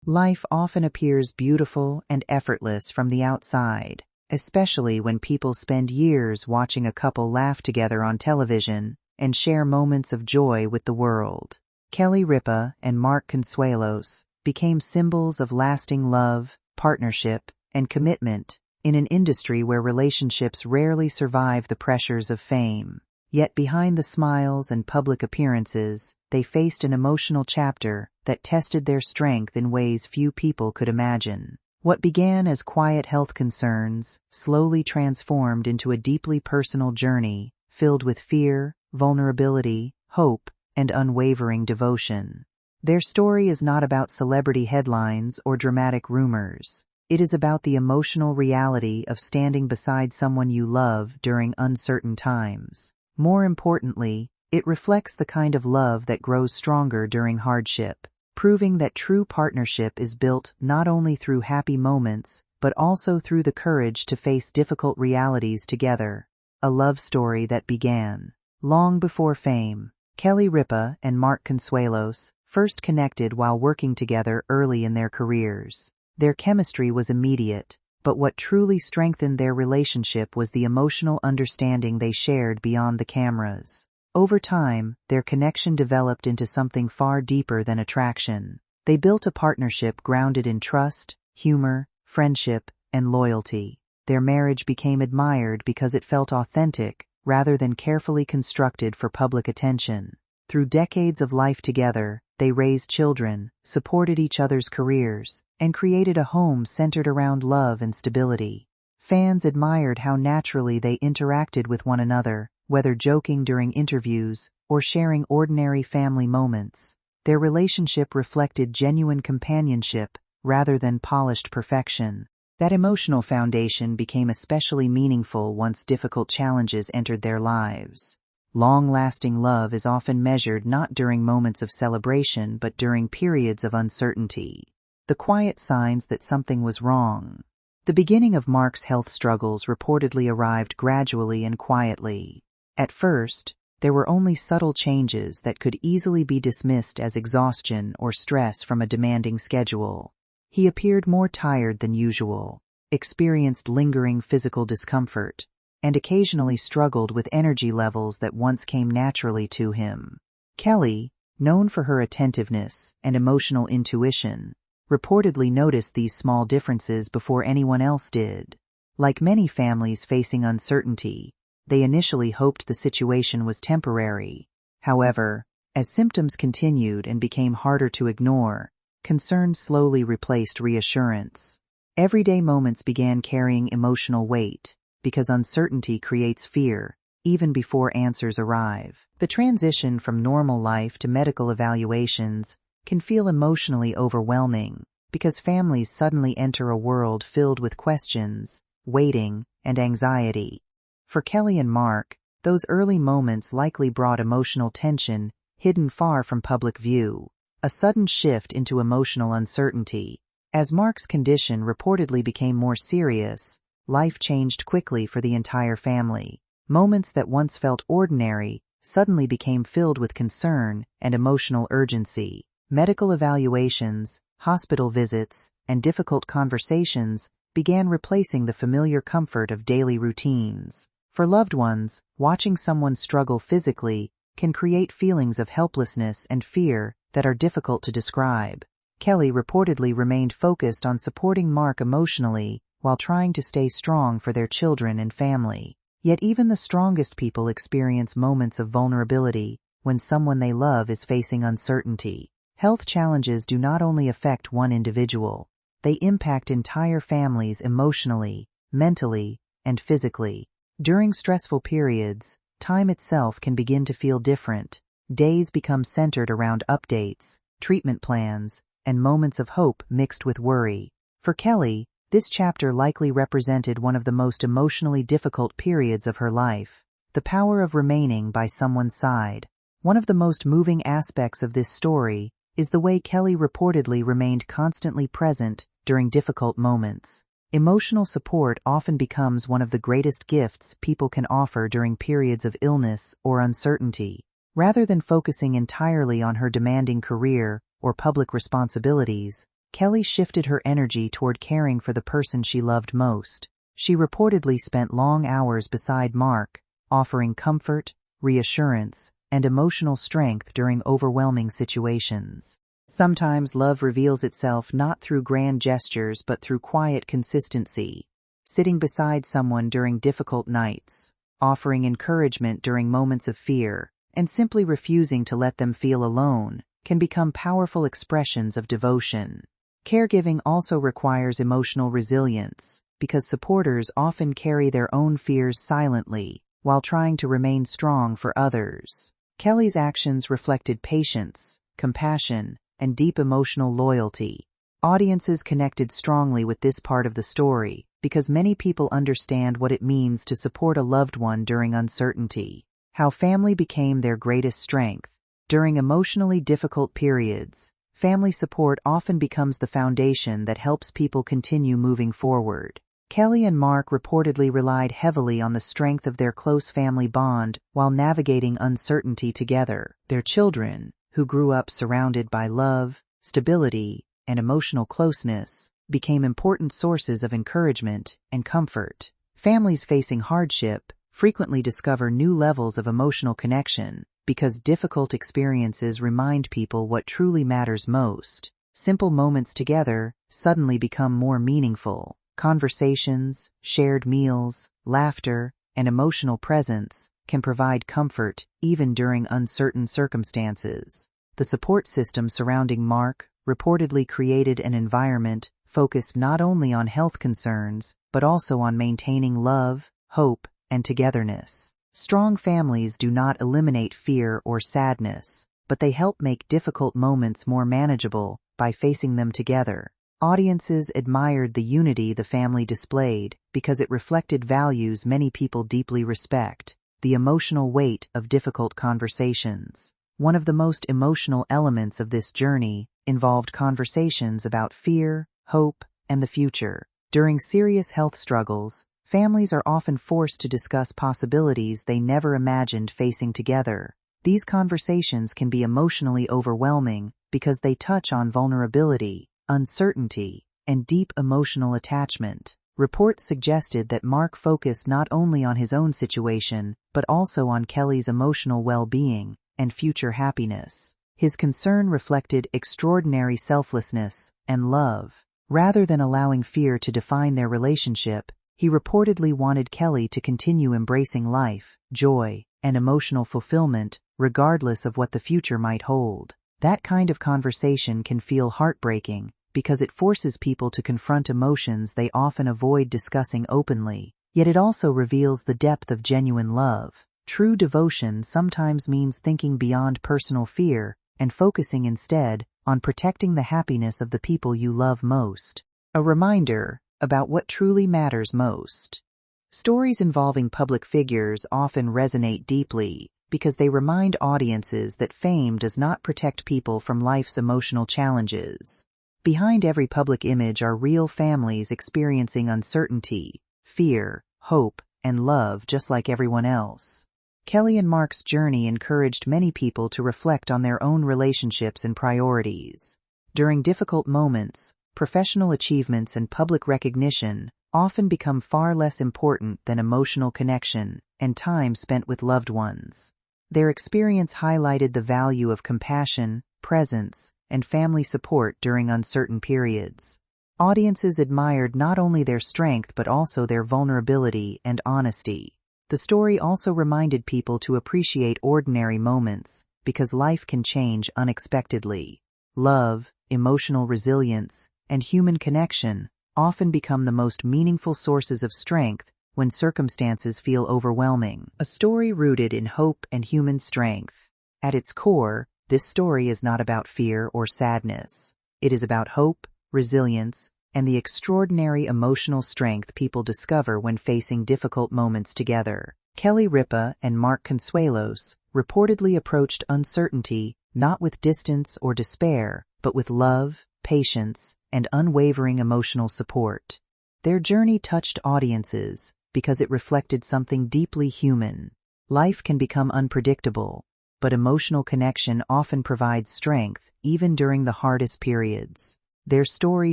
Life often appears beautiful and effortless from the outside, especially when people spend years watching a couple laugh together on television and share moments of joy with the world. Kelly Ripa and Mark Consuelos became symbols of lasting love, partnership, and commitment in an industry where relationships rarely survive the pressures of fame. Yet behind the smiles and public appearances, they faced an emotional chapter that tested their strength in ways few people could imagine. What began as quiet health concerns slowly transformed into a deeply personal journey filled with fear, vulnerability, hope, and unwavering devotion. Their story is not about celebrity headlines or dramatic rumors. It is about the emotional reality of standing beside someone you love during uncertain times. More importantly, it reflects the kind of love that grows stronger during hardship, proving that true partnership is built not only through happy moments, but also through the courage to face difficult realities together. A love story that began long before fame. Kelly Ripa and Mark Consuelos first connected while working together early in their careers. Their chemistry was immediate, but what truly strengthened their relationship was the emotional understanding they shared beyond the cameras. Over time, their connection developed into something far deeper than attraction. They built a partnership grounded in trust, humor, friendship, and loyalty. Their marriage became admired because it felt authentic, rather than carefully constructed for public attention. Through decades of life together, they raised children, supported each other's careers, and created a home centered around love and stability. Fans admired how naturally they interacted with one another, whether joking during interviews or sharing ordinary family moments. Their relationship reflected genuine companionship rather than polished perfection. That emotional foundation became especially meaningful once difficult challenges entered their lives. Long-lasting love is often measured not during moments of celebration but during periods of uncertainty. The quiet signs that something was wrong. The beginning of Mark's health struggles reportedly arrived gradually and quietly. At first, there were only subtle changes that could easily be dismissed as exhaustion or stress from a demanding schedule. He appeared more tired than usual, experienced lingering physical discomfort, and occasionally struggled with energy levels that once came naturally to him. Kelly, known for her attentiveness and emotional intuition, reportedly noticed these small differences before anyone else did. Like many families facing uncertainty, they initially hoped the situation was temporary. However, as symptoms continued and became harder to ignore, concern slowly replaced reassurance. Everyday moments began carrying emotional weight, because uncertainty creates fear, even before answers arrive. The transition from normal life to medical evaluations can feel emotionally overwhelming, because families suddenly enter a world filled with questions, waiting, and anxiety. For Kelly and Mark, those early moments likely brought emotional tension hidden far from public view. A sudden shift into emotional uncertainty. As Mark's condition reportedly became more serious, life changed quickly for the entire family. Moments that once felt ordinary suddenly became filled with concern and emotional urgency. Medical evaluations, hospital visits, and difficult conversations began replacing the familiar comfort of daily routines. For loved ones, watching someone struggle physically can create feelings of helplessness and fear that are difficult to describe. Kelly reportedly remained focused on supporting Mark emotionally while trying to stay strong for their children and family. Yet even the strongest people experience moments of vulnerability when someone they love is facing uncertainty. Health challenges do not only affect one individual, they impact entire families emotionally, mentally, and physically. During stressful periods, time itself can begin to feel different. Days become centered around updates, treatment plans, and moments of hope mixed with worry. For Kelly, this chapter likely represented one of the most emotionally difficult periods of her life. The power of remaining by someone's side. One of the most moving aspects of this story is the way Kelly reportedly remained constantly present during difficult moments. Emotional support often becomes one of the greatest gifts people can offer during periods of illness or uncertainty. Rather than focusing entirely on her demanding career or public responsibilities, Kelly shifted her energy toward caring for the person she loved most. She reportedly spent long hours beside Mark, offering comfort, reassurance, and emotional strength during overwhelming situations. Sometimes love reveals itself not through grand gestures but through quiet consistency. Sitting beside someone during difficult nights, offering encouragement during moments of fear, and simply refusing to let them feel alone can become powerful expressions of devotion. Caregiving also requires emotional resilience, because supporters often carry their own fears silently while trying to remain strong for others. Kelly's actions reflected patience, compassion, and deep emotional loyalty. Audiences connected strongly with this part of the story because many people understand what it means to support a loved one during uncertainty. How family became their greatest strength. During emotionally difficult periods, family support often becomes the foundation that helps people continue moving forward. Kelly and Mark reportedly relied heavily on the strength of their close family bond while navigating uncertainty together. Their children, who grew up surrounded by love, stability, and emotional closeness, became important sources of encouragement and comfort. Families facing hardship frequently discover new levels of emotional connection because difficult experiences remind people what truly matters most. Simple moments together suddenly become more meaningful. Conversations, shared meals, laughter, and emotional presence can provide comfort even during uncertain circumstances. The support system surrounding Mark reportedly created an environment focused not only on health concerns but also on maintaining love, hope, and togetherness. Strong families do not eliminate fear or sadness, but they help make difficult moments more manageable by facing them together. Audiences admired the unity the family displayed because it reflected values many people deeply respect: the emotional weight of difficult conversations. One of the most emotional elements of this journey involved conversations about fear, hope, and the future. During serious health struggles, families are often forced to discuss possibilities they never imagined facing together. These conversations can be emotionally overwhelming because they touch on vulnerability, uncertainty, and deep emotional attachment. Reports suggested that Mark focused not only on his own situation but also on Kelly's emotional well-being and future happiness. His concern reflected extraordinary selflessness and love. Rather than allowing fear to define their relationship, he reportedly wanted Kelly to continue embracing life, joy, and emotional fulfillment, regardless of what the future might hold. That kind of conversation can feel heartbreaking because it forces people to confront emotions they often avoid discussing openly, yet it also reveals the depth of genuine love. True devotion sometimes means thinking beyond personal fear and focusing instead on protecting the happiness of the people you love most. A reminder about what truly matters most. Stories involving public figures often resonate deeply because they remind audiences that fame does not protect people from life's emotional challenges. Behind every public image are real families experiencing uncertainty, fear, hope, and love just like everyone else. Kelly and Mark's journey encouraged many people to reflect on their own relationships and priorities. During difficult moments, professional achievements and public recognition often become far less important than emotional connection and time spent with loved ones. Their experience highlighted the value of compassion, presence, and family support during uncertain periods. Audiences admired not only their strength but also their vulnerability and honesty. The story also reminded people to appreciate ordinary moments because life can change unexpectedly. Love, emotional resilience, and human connection often become the most meaningful sources of strength when circumstances feel overwhelming. A story rooted in hope and human strength. At its core, this story is not about fear or sadness. It is about hope, resilience, and the extraordinary emotional strength people discover when facing difficult moments together. Kelly Ripa and Mark Consuelos reportedly approached uncertainty not with distance or despair, but with love, patience, and unwavering emotional support. Their journey touched audiences because it reflected something deeply human. Life can become unpredictable, but emotional connection often provides strength even during the hardest periods. Their story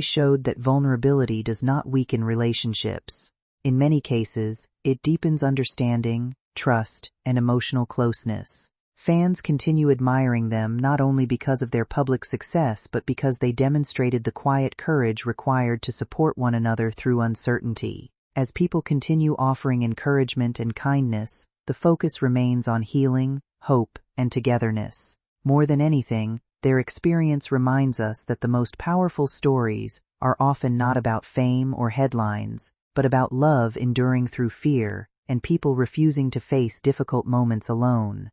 showed that vulnerability does not weaken relationships. In many cases, it deepens understanding, trust, and emotional closeness. Fans continue admiring them not only because of their public success but because they demonstrated the quiet courage required to support one another through uncertainty. As people continue offering encouragement and kindness, the focus remains on healing, hope, and togetherness. More than anything, their experience reminds us that the most powerful stories are often not about fame or headlines, but about love enduring through fear and people refusing to face difficult moments alone.